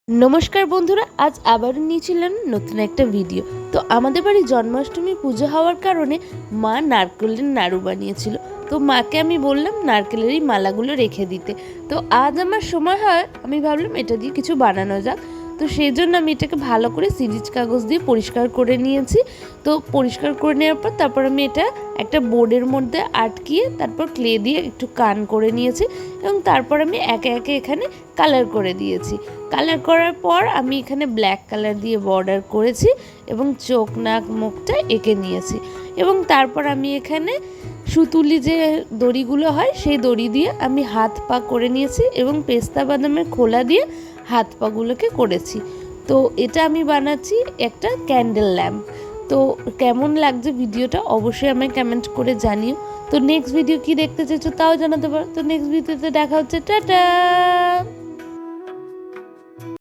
নমস্কার বন্ধুরা, আজ আবারও নিয়েছিলেন নতুন একটা ভিডিও। তো আমাদের বাড়ি জন্মাষ্টমী পুজো হওয়ার কারণে মা নারকেলের নাড়ু বানিয়েছিল। তো মাকে আমি বললাম নারকেলেরই মালাগুলো রেখে দিতে। তো আজ আমার সময় হয়, আমি ভাবলাম এটা দিয়ে কিছু বানানো যাক। তো সেই জন্য আমি এটাকে ভালো করে সিরিজ কাগজ দিয়ে পরিষ্কার করে নিয়েছি। তো পরিষ্কার করে নেওয়ার পর তারপর আমি এটা একটা বোর্ডের মধ্যে আটকিয়ে তারপর ক্লে দিয়ে একটু কান করে নিয়েছি এবং তারপর আমি একে একে এখানে কালার করে দিয়েছি। কালার করার পর আমি এখানে ব্ল্যাক কালার দিয়ে বর্ডার করেছি এবং চোখ নাক মুখটা এঁকে নিয়েছি এবং তারপর আমি এখানে সুতুলি যে দড়িগুলো হয় সেই দড়ি দিয়ে আমি হাত পা করে নিয়েছি এবং পেস্তা বাদামের খোলা দিয়ে হাত পাগুলোকে করেছি। তো এটা আমি বানাচ্ছি একটা ক্যান্ডেল ল্যাম্প। তো কেমন লাগছে ভিডিওটা অবশ্যই আমায় কমেন্ট করে জানিও। তো নেক্সট ভিডিও কি দেখতে চাইছো তাও জানাতে পারো। তো নেক্সট ভিডিওতে দেখা হচ্ছে, টাটা।